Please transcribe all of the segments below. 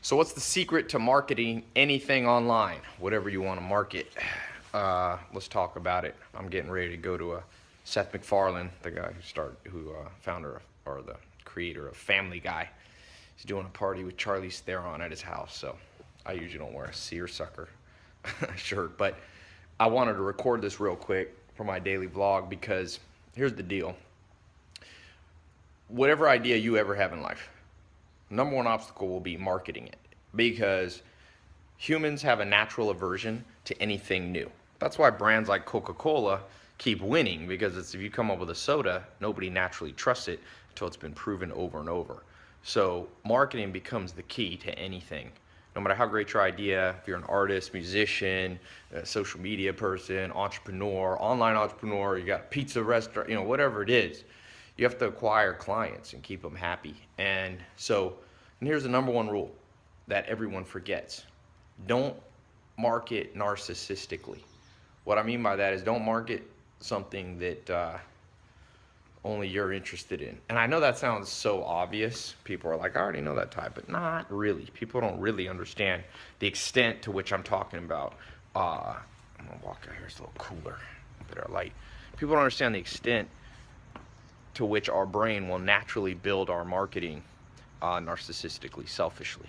So what's the secret to marketing anything online? Whatever you want to market. Let's talk about it. I'm getting ready to go to a Seth MacFarlane, the guy who founder or the creator of Family Guy. He's doing a party with Charlize Theron at his house. So I usually don't wear a seersucker shirt, but I wanted to record this real quick for my daily vlog because here's the deal. Whatever idea you ever have in life, number one obstacle will be marketing it because humans have a natural aversion to anything new. That's why brands like Coca-Cola keep winning, because if you come up with a soda, nobody naturally trusts it until it's been proven over and over. So marketing becomes the key to anything. No matter how great your idea, if you're an artist, musician, a social media person, entrepreneur, online entrepreneur, you got a pizza restaurant, whatever it is, you have to acquire clients and keep them happy. And here's the number one rule that everyone forgets. Don't market narcissistically. What I mean by that is don't market something that only you're interested in. And I know that sounds so obvious. People are like, I already know that type, but not really. People don't really understand the extent to which I'm talking about. I'm gonna walk out here, it's a little cooler, better light. People don't understand the extent to which our brain will naturally build our marketing narcissistically, selfishly.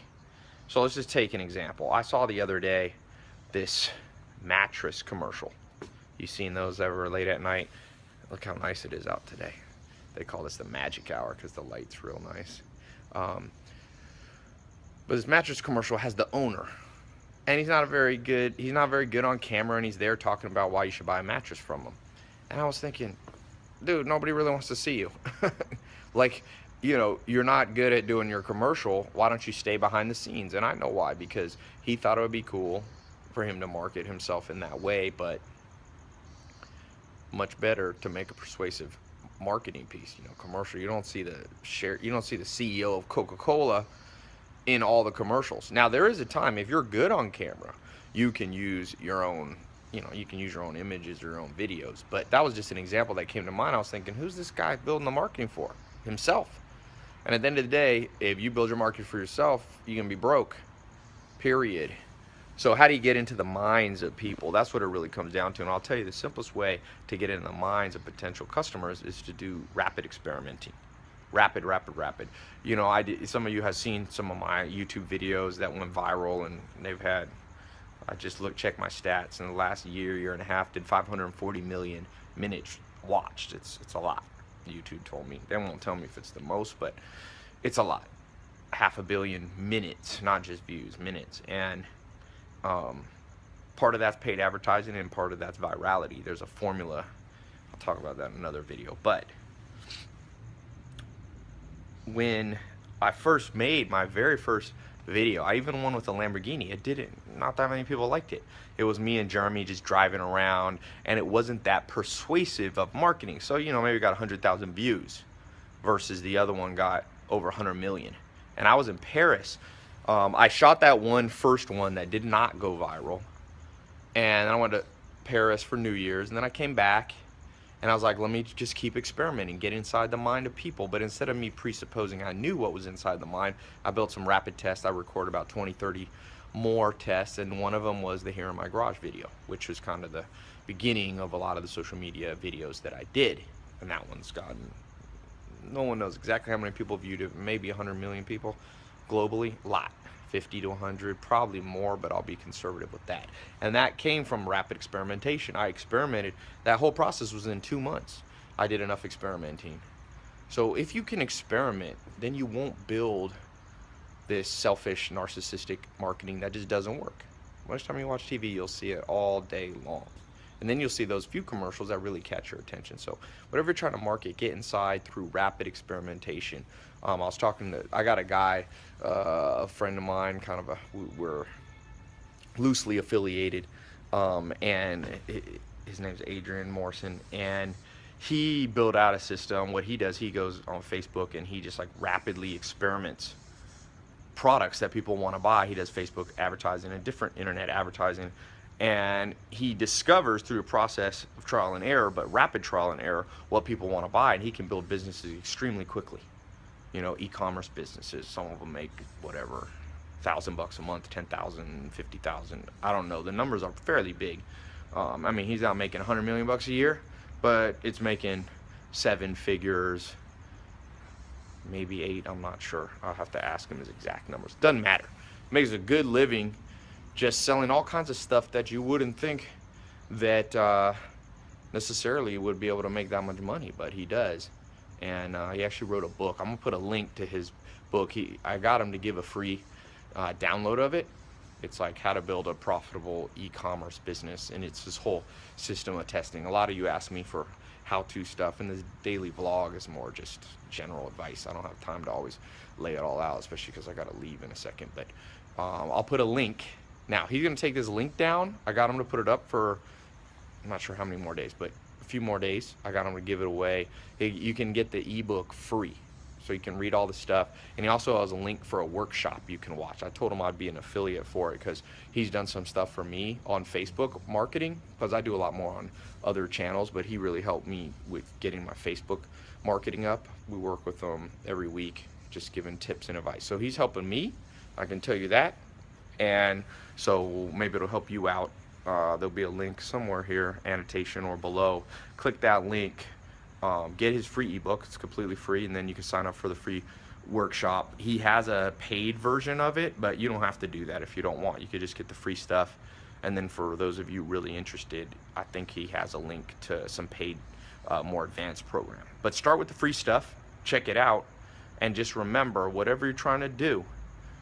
So let's just take an example. I saw the other day this mattress commercial. You seen those ever late at night? Look how nice it is out today. They call this the magic hour because the light's real nice. But this mattress commercial has the owner, and he's not very good on camera, and he's there talking about why you should buy a mattress from him. And I was thinking, dude, nobody really wants to see you. Like, you're not good at doing your commercial. Why don't you stay behind the scenes? And I know why, because he thought it would be cool for him to market himself in that way, but much better to make a persuasive marketing piece, commercial. You don't see the CEO of Coca-Cola in all the commercials. Now, there is a time, if you're good on camera, you can use your own images or your own videos. But that was just an example that came to mind. I was thinking, who's this guy building the marketing for? Himself. And at the end of the day, if you build your market for yourself, you're going to be broke. Period. So how do you get into the minds of people? That's what it really comes down to. And I'll tell you, the simplest way to get into the minds of potential customers is to do rapid experimenting. Rapid. Some of you have seen some of my YouTube videos that went viral, and I just check my stats. In the last year and a half, did 540 million minutes watched. It's a lot. YouTube told me. They won't tell me if it's the most, but it's a lot. 500 million minutes, not just views, minutes. And part of that's paid advertising, and part of that's virality. There's a formula. I'll talk about that in another video. But when I first made my very first video, I even won with a Lamborghini. Not that many people liked it. It was me and Jeremy just driving around, and it wasn't that persuasive of marketing. So, maybe got 100,000 views versus the other one got over 100 million. And I was in Paris. I shot that first one that did not go viral. And then I went to Paris for New Year's, and then I came back. And I was like, let me just keep experimenting, get inside the mind of people. But instead of me presupposing I knew what was inside the mind, I built some rapid tests. I recorded about 20, 30 more tests. And one of them was the Here in My Garage video, which was kind of the beginning of a lot of the social media videos that I did. And that one's gotten, no one knows exactly how many people viewed it, maybe 100 million people globally, a lot. 50 to 100, probably more, but I'll be conservative with that. And that came from rapid experimentation. I experimented. That whole process was in 2 months. I did enough experimenting. So if you can experiment, then you won't build this selfish, narcissistic marketing that just doesn't work. Most time you watch TV, you'll see it all day long. And then you'll see those few commercials that really catch your attention. So whatever you're trying to market, get inside through rapid experimentation. I got a guy, a friend of mine, we're loosely affiliated, and his name's Adrian Morrison, and he built out a system. What he does, he goes on Facebook and he just rapidly experiments products that people want to buy. He does Facebook advertising and different internet advertising, and he discovers through a process of trial and error, but rapid trial and error, what people want to buy, and he can build businesses extremely quickly. E-commerce businesses, some of them make whatever, $1,000 a month, 10,000, 50,000. I don't know. The numbers are fairly big. I mean, he's not making 100 million bucks a year, but it's making 7 figures, maybe 8. I'm not sure. I'll have to ask him his exact numbers. Doesn't matter. Makes a good living just selling all kinds of stuff that you wouldn't think that necessarily would be able to make that much money, but he does. And he actually wrote a book. I'm gonna put a link to his book. I got him to give a free download of it. It's like how to build a profitable e-commerce business, and it's this whole system of testing. A lot of you ask me for how-to stuff, and this daily vlog is more just general advice. I don't have time to always lay it all out, especially because I gotta leave in a second. But I'll put a link. Now he's gonna take this link down. I got him to put it up for, I'm not sure how many more days, but a few more days. I got him to give it away. You can get the ebook free, so you can read all the stuff. And he also has a link for a workshop you can watch. I told him I'd be an affiliate for it because he's done some stuff for me on Facebook marketing, because I do a lot more on other channels, but he really helped me with getting my Facebook marketing up. We work with him every week, just giving tips and advice. So he's helping me, I can tell you that. And so maybe it'll help you out. There'll be a link somewhere here, annotation or below. Click that link, get his free ebook. It's completely free, and then you can sign up for the free workshop. He has a paid version of it, but you don't have to do that if you don't want. You could just get the free stuff. And then for those of you really interested, I think he has a link to some paid, more advanced program. But start with the free stuff, check it out, and just remember, whatever you're trying to do,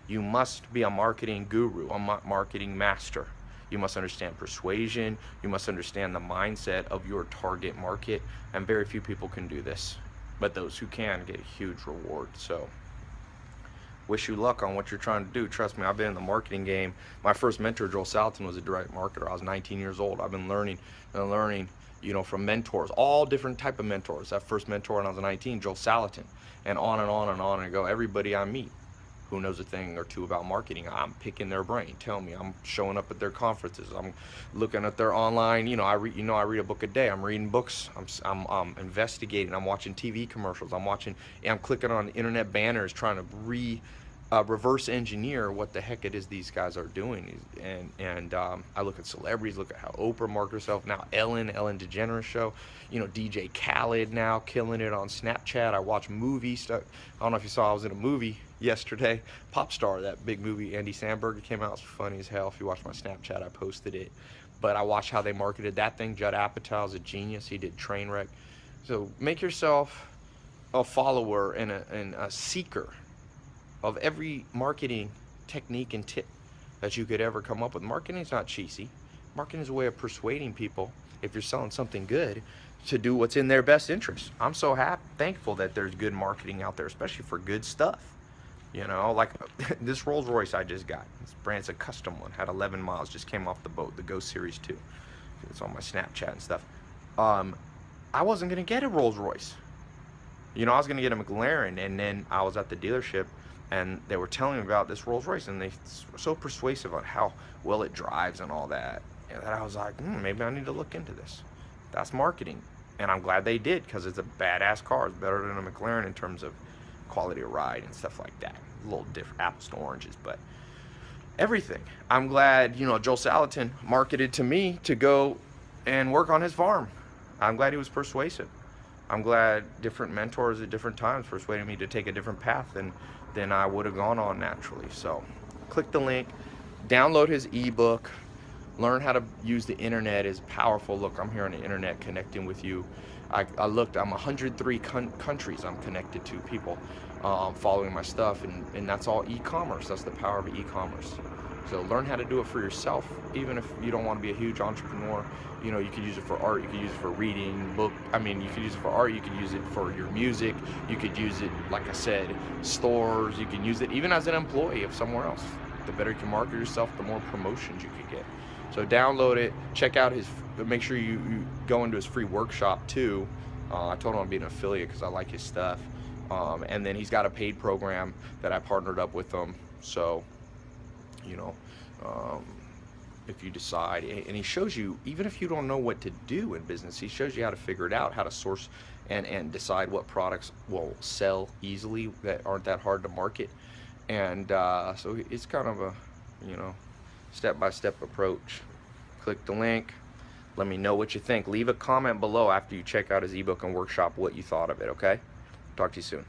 you must be a marketing guru, a marketing master. You must understand persuasion. You must understand the mindset of your target market. And very few people can do this. But those who can get a huge reward. So wish you luck on what you're trying to do. Trust me, I've been in the marketing game. My first mentor, Joel Salatin, was a direct marketer. I was 19 years old. I've been learning and learning, you know, from mentors, all different type of mentors. That first mentor when I was 19, Joel Salatin, and on and on and on and go. Everybody I meet who knows a thing or two about marketing, I'm picking their brain. Tell me, I'm showing up at their conferences. I'm looking at their online. I read a book a day. I'm reading books. I'm investigating. I'm watching TV commercials. I'm clicking on internet banners, trying to reverse engineer what the heck it is these guys are doing. And I look at celebrities. Look at how Oprah markets herself now. Ellen DeGeneres show. DJ Khaled now killing it on Snapchat. I watch movie stuff. I don't know if you saw, I was in a movie yesterday, Pop Star, that big movie, Andy Samberg. It came out, it's funny as hell. If you watch my Snapchat, I posted it. But I watched how they marketed that thing. Judd Apatow is a genius. He did Trainwreck. So make yourself a follower and a seeker of every marketing technique and tip that you could ever come up with. Marketing is not cheesy. Marketing is a way of persuading people, if you're selling something good, to do what's in their best interest. I'm so thankful that there's good marketing out there, especially for good stuff. Like this Rolls Royce I just got. This brand's a custom one, had 11 miles, just came off the boat, the Ghost Series 2. It's on my Snapchat and stuff. I wasn't gonna get a Rolls Royce. I was gonna get a McLaren, and then I was at the dealership and they were telling me about this Rolls Royce, and they were so persuasive on how well it drives and all that. And I was like, maybe I need to look into this. That's marketing. And I'm glad they did, because it's a badass car. It's better than a McLaren in terms of quality of ride and stuff like that. A little different, apples to oranges, but everything. I'm glad, Joel Salatin marketed to me to go and work on his farm. I'm glad he was persuasive. I'm glad different mentors at different times persuaded me to take a different path than I would have gone on naturally. So click the link, download his ebook, learn how to use the internet is powerful. Look, I'm here on the internet connecting with you. I looked, I'm 103 countries I'm connected to, people following my stuff, and that's all e-commerce. That's the power of e-commerce. So learn how to do it for yourself, even if you don't want to be a huge entrepreneur. You could use it for art, you could use it for reading, you could use it for art, you could use it for your music, you could use it, like I said, stores, you can use it even as an employee of somewhere else. The better you can market yourself, the more promotions you could get. So download it, check out make sure you go into his free workshop too. I told him I'd be an affiliate because I like his stuff. And then he's got a paid program that I partnered up with him. So, if you decide, and he shows you, even if you don't know what to do in business, he shows you how to figure it out, how to source and decide what products will sell easily that aren't that hard to market. And so it's kind of a, you know, step-by-step approach. Click the link. Let me know what you think. Leave a comment below after you check out his ebook and workshop what you thought of it, okay? Talk to you soon.